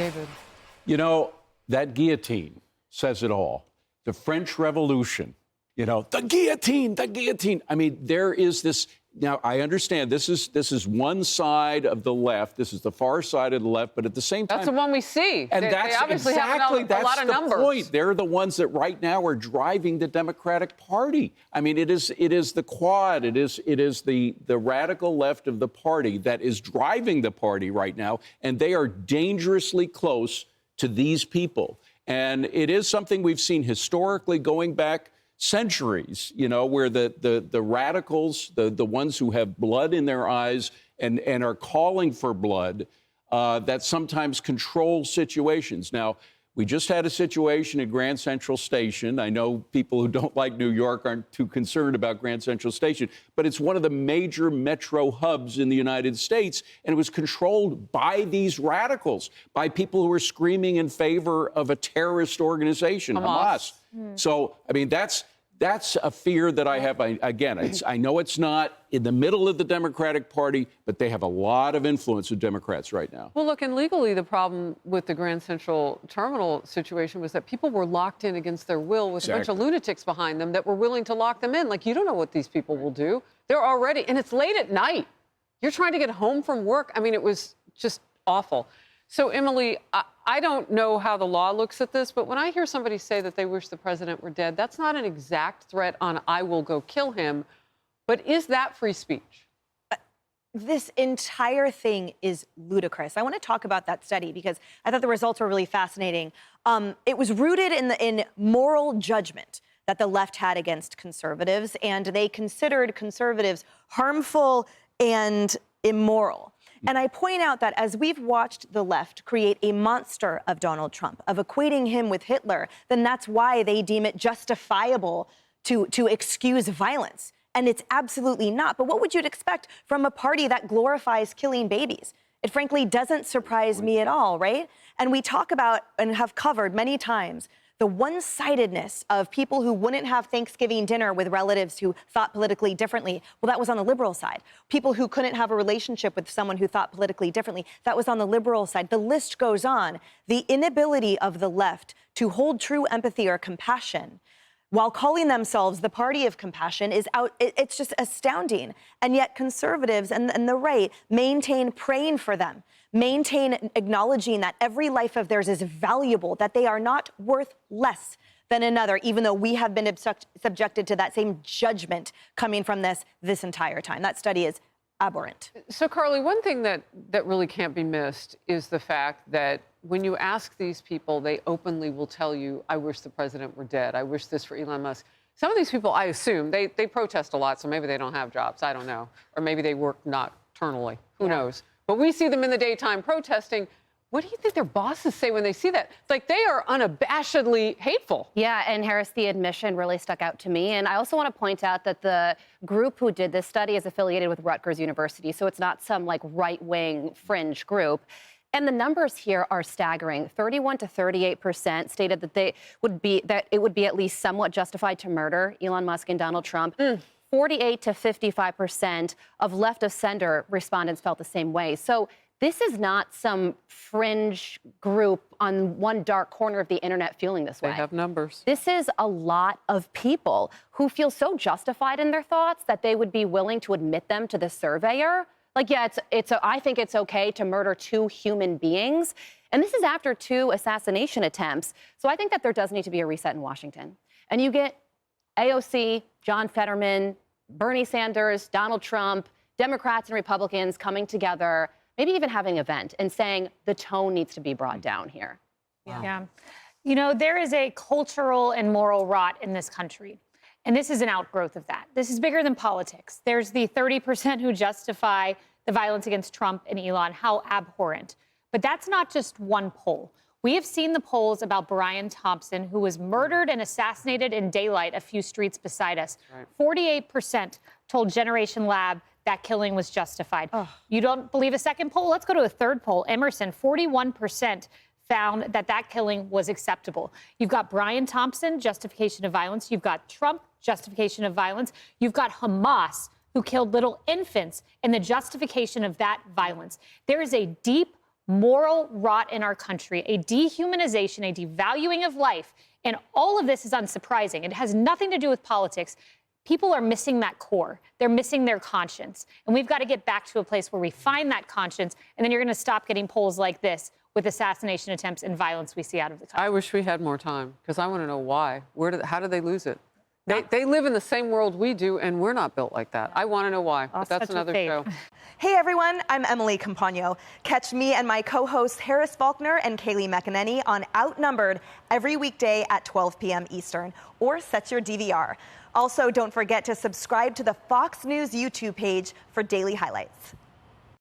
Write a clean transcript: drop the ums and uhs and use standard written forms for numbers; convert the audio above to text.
David. You know, that guillotine says it all. The French Revolution, you know, the guillotine, the guillotine. I mean, there is this. Now, I understand this is one side of the left. This is the far side of the left, but at the same time, That's the one we see. And they that's obviously exactly have a lot of numbers. point. They're the ones that right now are driving the Democratic Party. I mean, it is the quad. It is the radical left of the party that is driving the party right now, and they are dangerously close to these people. And it is something we've seen historically going back centuries, you know, where the radicals, the ones who have blood in their eyes and are calling for blood, that sometimes control situations. Now, we just had a situation at Grand Central Station. I know people who don't like New York aren't too concerned about Grand Central Station, but it's one of the major metro hubs in the United States, and it was controlled by these radicals, by people who are screaming in favor of a terrorist organization, Hamas. So, I mean, that's a fear that I have. I know it's not in the middle of the Democratic Party, but they have a lot of influence with Democrats right now. Well, look, and legally, the problem with the Grand Central Terminal situation was that people were locked in against their will with a bunch of lunatics behind them that were willing to lock them in. Like, you don't know what these people will do. They're already, and it's late at night. You're trying to get home from work. I mean, it was just awful. So, Emily, I don't know how the law looks at this, but when I hear somebody say that they wish the president were dead, that's not an exact threat on I will go kill him. But is that free speech? This entire thing is ludicrous. I want to talk about that study because I thought the results were really fascinating. It was rooted in moral judgment that the left had against conservatives, and they considered conservatives harmful and immoral. And I point out that as we've watched the left create a monster of Donald Trump, of equating him with Hitler, then that's why they deem it justifiable to excuse violence. And it's absolutely not. But what would you expect from a party that glorifies killing babies? It frankly doesn't surprise me at all, right? And we talk about and have covered many times the one-sidedness of people who wouldn't have Thanksgiving dinner with relatives who thought politically differently. Well, that was on the liberal side. People who couldn't have a relationship with someone who thought politically differently. That was on the liberal side. The list goes on. The inability of the left to hold true empathy or compassion while calling themselves the party of compassion is out. It's just astounding. And yet conservatives and the right maintain praying for them, maintain acknowledging that every life of theirs is valuable, that they are not worth less than another, even though we have been subjected to that same judgment coming from this entire time. That study is abhorrent. So, Carly, one thing that really can't be missed is the fact that when you ask these people, they openly will tell you, I wish the president were dead. I wish this for Elon Musk. Some of these people, I assume, they protest a lot, so maybe they don't have jobs. I don't know. Or maybe they work nocturnally. Who knows? But we see them in the daytime protesting. What do you think their bosses say when they see that? It's like they are unabashedly hateful. Yeah, and Harris, the admission really stuck out to me. And I also want to point out that the group who did this study is affiliated with Rutgers University, so it's not some like right-wing fringe group. And the numbers here are staggering. 31 to 38% stated that it would be at least somewhat justified to murder Elon Musk and Donald Trump. 48 to 55% of left of center respondents felt the same way. So this is not some fringe group on one dark corner of the internet feeling this way. They have numbers. This is a lot of people who feel so justified in their thoughts that they would be willing to admit them to the surveyor. Like, yeah, I think it's okay to murder two human beings. And this is after 2 assassination attempts. So I think that there does need to be a reset in Washington. And you get AOC, John Fetterman, Bernie Sanders, Donald Trump, Democrats and Republicans coming together, maybe even having an event and saying the tone needs to be brought down here. Yeah. You know, there is a cultural and moral rot in this country. And this is an outgrowth of that. This is bigger than politics. There's the 30% who justify the violence against Trump and Elon. How abhorrent. But that's not just one poll. We have seen the polls about Brian Thompson, who was murdered and assassinated in daylight a few streets beside us. 48% told Generation Lab that killing was justified. You don't believe a second poll? Let's go to a third poll. Emerson, 41% found that killing was acceptable. You've got Brian Thompson, justification of violence. You've got Trump, justification of violence. You've got Hamas, who killed little infants, and the justification of that violence. There is a deep moral rot in our country, a dehumanization, a devaluing of life. And all of this is unsurprising. It has nothing to do with politics. People are missing that core. They're missing their conscience. And we've got to get back to a place where we find that conscience, and then you're going to stop getting polls like this with assassination attempts and violence we see out of the country. I wish we had more time, because I want to know why. How did they lose it? They live in the same world we do, and we're not built like that. I want to know why, but that's another show. Hey everyone, I'm Emily Campagno. Catch me and my co-hosts Harris Faulkner and Kaylee McEnany on Outnumbered every weekday at 12 p.m. Eastern, or set your DVR. Also, don't forget to subscribe to the Fox News YouTube page for daily highlights.